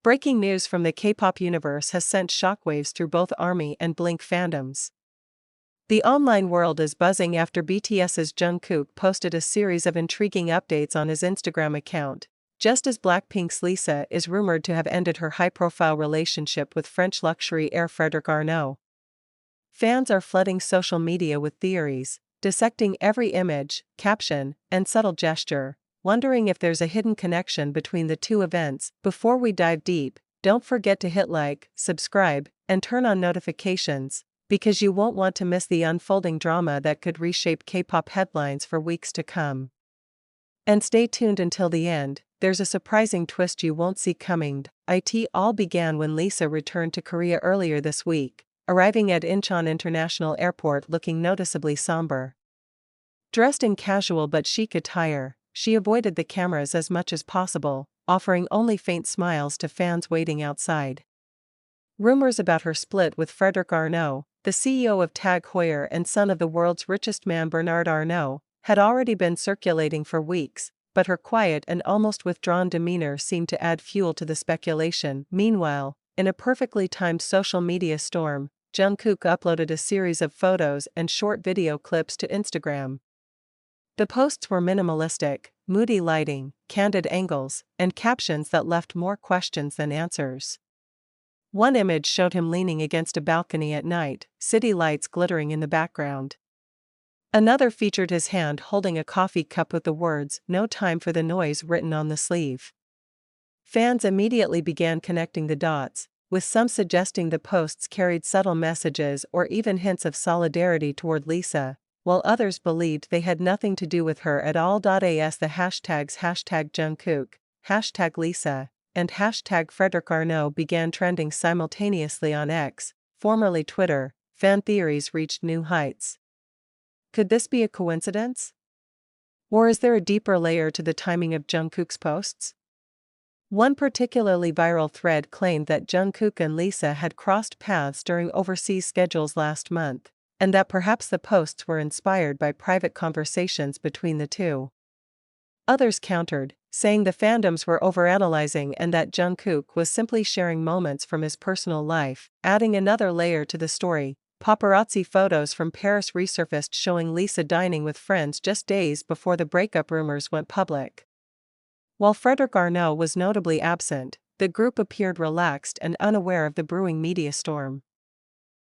Breaking news from the K-pop universe has sent shockwaves through both ARMY and BLINK fandoms. The online world is buzzing after BTS's Jungkook posted a series of intriguing updates on his Instagram account, just as BLACKPINK's Lisa is rumored to have ended her high-profile relationship with French luxury heir Frédérick Arnault. Fans are flooding social media with theories, dissecting every image, caption, and subtle gesture, wondering if there's a hidden connection between the two events. Before we dive deep, don't forget to hit like, subscribe, and turn on notifications, because you won't want to miss the unfolding drama that could reshape K-pop headlines for weeks to come. And stay tuned until the end, there's a surprising twist you won't see coming. It all began when Lisa returned to Korea earlier this week, arriving at Incheon International Airport looking noticeably somber. Dressed in casual but chic attire, she avoided the cameras as much as possible, offering only faint smiles to fans waiting outside. Rumors about her split with Frédérick Arnault, the CEO of Tag Heuer and son of the world's richest man Bernard Arnault, had already been circulating for weeks, but her quiet and almost withdrawn demeanor seemed to add fuel to the speculation. Meanwhile, in a perfectly timed social media storm, Jungkook uploaded a series of photos and short video clips to Instagram. The posts were minimalistic, moody lighting, candid angles, and captions that left more questions than answers. One image showed him leaning against a balcony at night, city lights glittering in the background. Another featured his hand holding a coffee cup with the words, "No time for the noise" written on the sleeve. Fans immediately began connecting the dots, with some suggesting the posts carried subtle messages or even hints of solidarity toward Lisa, while others believed they had nothing to do with her at all. As the hashtags #Jungkook, #Lisa, and #Frédérick Arnault began trending simultaneously on X, formerly Twitter, fan theories reached new heights. Could this be a coincidence? Or is there a deeper layer to the timing of Jungkook's posts? One particularly viral thread claimed that Jungkook and Lisa had crossed paths during overseas schedules last month, and that perhaps the posts were inspired by private conversations between the two. Others countered, saying the fandoms were overanalyzing and that Jungkook was simply sharing moments from his personal life. Adding another layer to the story, paparazzi photos from Paris resurfaced showing Lisa dining with friends just days before the breakup rumors went public. While Frédérick Arnault was notably absent, the group appeared relaxed and unaware of the brewing media storm.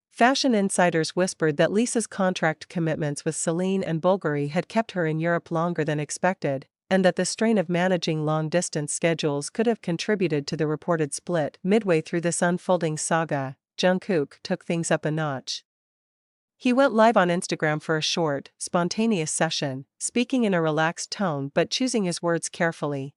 Fashion insiders whispered that Lisa's contract commitments with Celine and Bulgari had kept her in Europe longer than expected, and that the strain of managing long-distance schedules could have contributed to the reported split. Midway through this unfolding saga, Jungkook took things up a notch. He went live on Instagram for a short, spontaneous session, speaking in a relaxed tone but choosing his words carefully.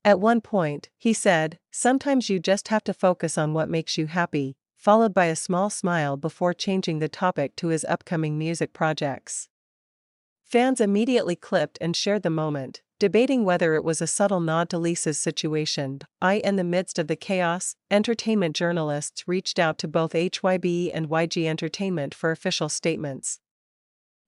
At one point, he said, "Sometimes you just have to focus on what makes you happy," followed by a small smile before changing the topic to his upcoming music projects. Fans immediately clipped and shared the moment, debating whether it was a subtle nod to Lisa's situation. In the midst of the chaos, entertainment journalists reached out to both HYB and YG Entertainment for official statements.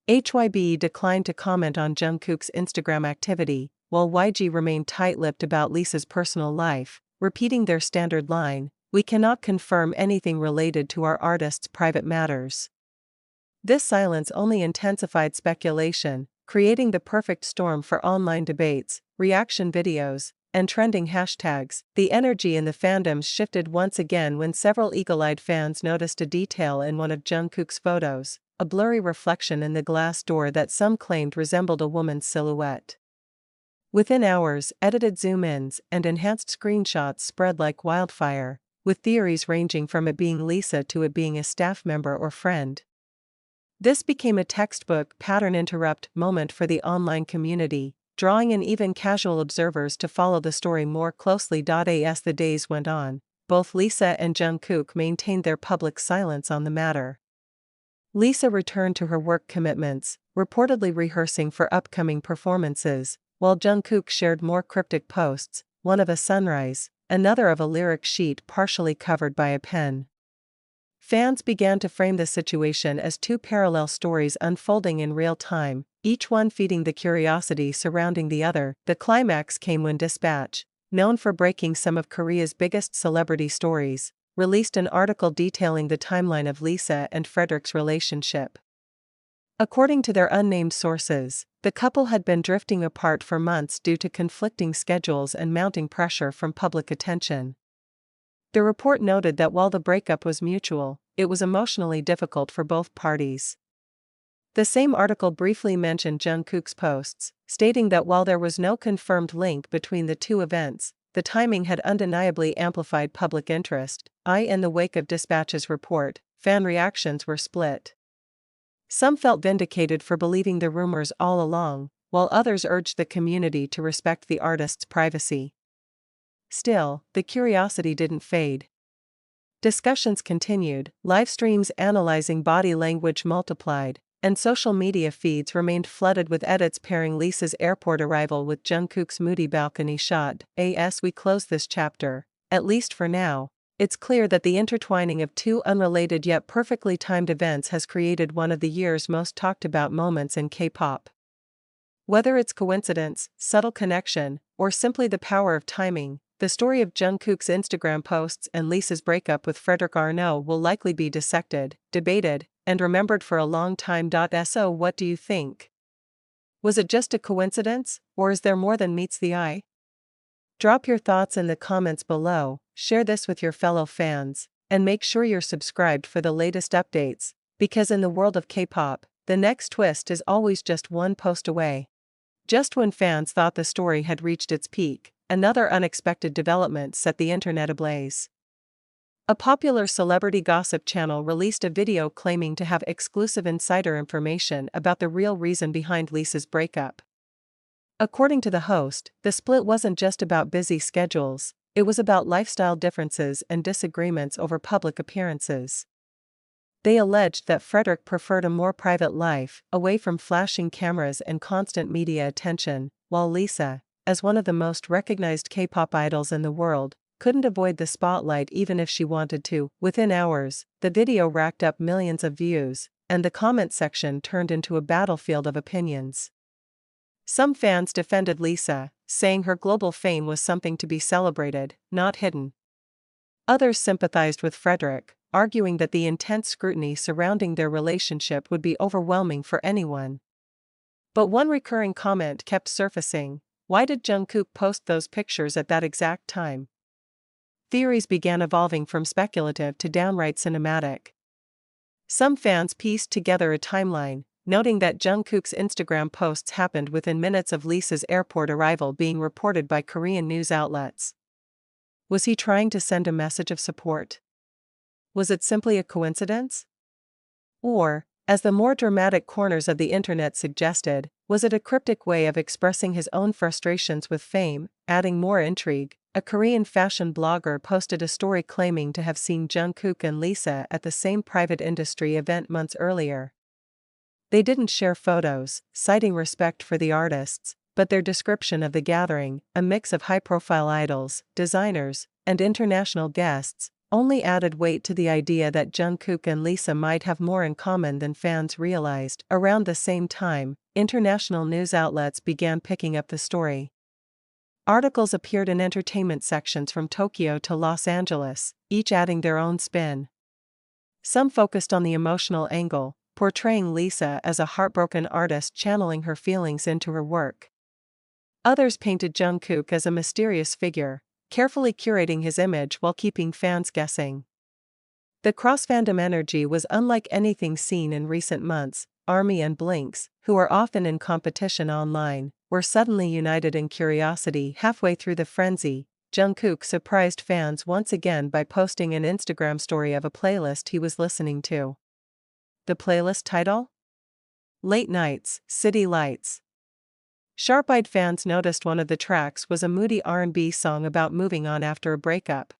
HYB declined to comment on Jungkook's Instagram activity, while YG remained tight-lipped about Lisa's personal life, repeating their standard line, "We cannot confirm anything related to our artist's private matters." This silence only intensified speculation, creating the perfect storm for online debates, reaction videos, and trending hashtags. The energy in the fandoms shifted once again when several eagle-eyed fans noticed a detail in one of Jungkook's photos, a blurry reflection in the glass door that some claimed resembled a woman's silhouette. Within hours, edited zoom-ins and enhanced screenshots spread like wildfire, with theories ranging from it being Lisa to it being a staff member or friend. This became a textbook pattern interrupt moment for the online community, drawing in even casual observers to follow the story more closely. As the days went on, both Lisa and Jungkook maintained their public silence on the matter. Lisa returned to her work commitments, reportedly rehearsing for upcoming performances, while Jungkook shared more cryptic posts, one of a sunrise, another of a lyric sheet partially covered by a pen. Fans began to frame the situation as two parallel stories unfolding in real time, each one feeding the curiosity surrounding the other. The climax came when Dispatch, known for breaking some of Korea's biggest celebrity stories, released an article detailing the timeline of Lisa and Frederick's relationship. According to their unnamed sources, the couple had been drifting apart for months due to conflicting schedules and mounting pressure from public attention. The report noted that while the breakup was mutual, it was emotionally difficult for both parties. The same article briefly mentioned JUNGKOOK'S posts, stating that while there was no confirmed link between the two events, the timing had undeniably amplified public interest. In the wake of Dispatch's report, fan reactions were split. Some felt vindicated for believing the rumors all along, while others urged the community to respect the artist's privacy. Still, the curiosity didn't fade. Discussions continued, live streams analyzing body language multiplied, and social media feeds remained flooded with edits pairing Lisa's airport arrival with JUNGKOOK'S moody balcony shot. As we close this chapter, at least for now, it's clear that the intertwining of two unrelated yet perfectly timed events has created one of the year's most talked about moments in K-pop. Whether it's coincidence, subtle connection, or simply the power of timing, the story of JUNGKOOK'S Instagram posts and Lisa's breakup with Frédéric Arnault will likely be dissected, debated, and remembered for a long time. So what do you think? Was it just a coincidence, or is there more than meets the eye? Drop your thoughts in the comments below, share this with your fellow fans, and make sure you're subscribed for the latest updates, because in the world of K-pop, the next twist is always just one post away. Just when fans thought the story had reached its peak, another unexpected development set the internet ablaze. A popular celebrity gossip channel released a video claiming to have exclusive insider information about the real reason behind Lisa's breakup. According to the host, the split wasn't just about busy schedules, it was about lifestyle differences and disagreements over public appearances. They alleged that Frederick preferred a more private life, away from flashing cameras and constant media attention, while Lisa, as one of the most recognized K-pop idols in the world, couldn't avoid the spotlight even if she wanted to. Within hours, the video racked up millions of views, and the comment section turned into a battlefield of opinions. Some fans defended Lisa, saying her global fame was something to be celebrated, not hidden. Others sympathized with Frederick, arguing that the intense scrutiny surrounding their relationship would be overwhelming for anyone. But one recurring comment kept surfacing: why did Jungkook post those pictures at that exact time? Theories began evolving from speculative to downright cinematic. Some fans pieced together a timeline, noting that Jungkook's Instagram posts happened within minutes of Lisa's airport arrival being reported by Korean news outlets. Was he trying to send a message of support? Was it simply a coincidence? Or, as the more dramatic corners of the internet suggested, was it a cryptic way of expressing his own frustrations with fame? Adding more intrigue, a Korean fashion blogger posted a story claiming to have seen Jungkook and Lisa at the same private industry event months earlier. They didn't share photos, citing respect for the artists, but their description of the gathering, a mix of high-profile idols, designers, and international guests, only added weight to the idea that Jungkook and Lisa might have more in common than fans realized. Around the same time, international news outlets began picking up the story. Articles appeared in entertainment sections from Tokyo to Los Angeles, each adding their own spin. Some focused on the emotional angle, portraying Lisa as a heartbroken artist channeling her feelings into her work. Others painted Jungkook as a mysterious figure, carefully curating his image while keeping fans guessing. The cross-fandom energy was unlike anything seen in recent months. ARMY and BLINKs, who are often in competition online, were suddenly united in curiosity. Halfway through the frenzy, Jungkook surprised fans once again by posting an Instagram story of a playlist he was listening to. The playlist title? Late Nights, City Lights. Sharp-eyed fans noticed one of the tracks was a moody R&B song about moving on after a breakup.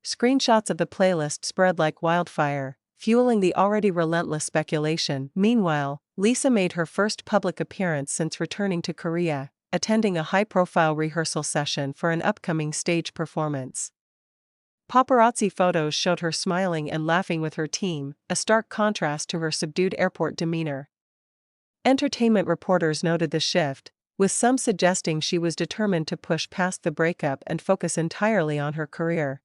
Screenshots of the playlist spread like wildfire, fueling the already relentless speculation. Meanwhile, Lisa made her first public appearance since returning to Korea, attending a high-profile rehearsal session for an upcoming stage performance. Paparazzi photos showed her smiling and laughing with her team, a stark contrast to her subdued airport demeanor. Entertainment reporters noted the shift, with some suggesting she was determined to push past the breakup and focus entirely on her career.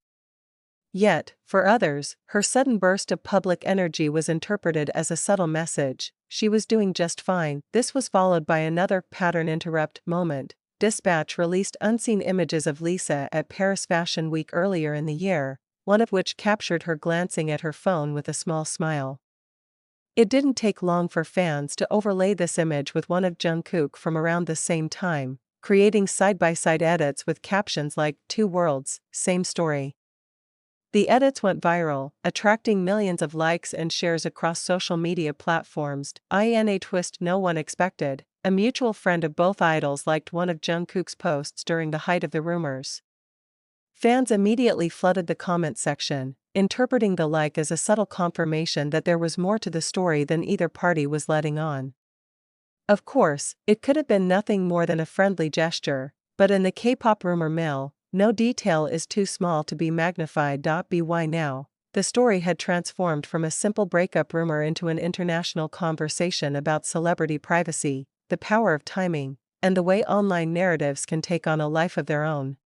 Yet, for others, her sudden burst of public energy was interpreted as a subtle message: she was doing just fine. This was followed by another pattern interrupt moment. Dispatch released unseen images of Lisa at Paris Fashion Week earlier in the year, one of which captured her glancing at her phone with a small smile. It didn't take long for fans to overlay this image with one of Jungkook from around the same time, creating side-by-side edits with captions like "Two worlds, same story." The edits went viral, attracting millions of likes and shares across social media platforms. In a twist no one expected, a mutual friend of both idols liked one of Jungkook's posts during the height of the rumors. Fans immediately flooded the comment section, interpreting the like as a subtle confirmation that there was more to the story than either party was letting on. Of course, it could have been nothing more than a friendly gesture, but in the K-pop rumor mill, no detail is too small to be magnified. By now, the story had transformed from a simple breakup rumor into an international conversation about celebrity privacy, the power of timing, and the way online narratives can take on a life of their own.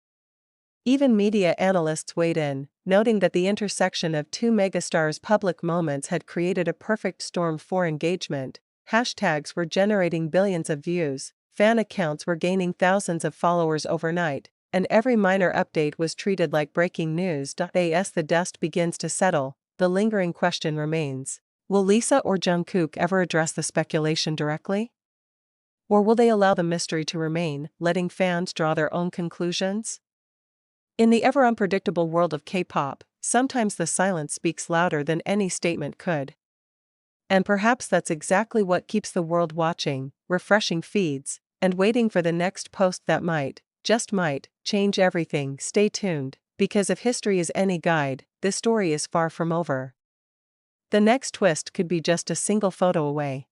Even media analysts weighed in, noting that the intersection of two megastars' public moments had created a perfect storm for engagement. Hashtags were generating billions of views, fan accounts were gaining thousands of followers overnight, and every minor update was treated like breaking news. As the dust begins to settle, the lingering question remains: will Lisa or Jungkook ever address the speculation directly? Or will they allow the mystery to remain, letting fans draw their own conclusions? In the ever-unpredictable world of K-pop, sometimes the silence speaks louder than any statement could. And perhaps that's exactly what keeps the world watching, refreshing feeds, and waiting for the next post that might, just might, change everything. Stay tuned, because if history is any guide, this story is far from over. The next twist could be just a single photo away.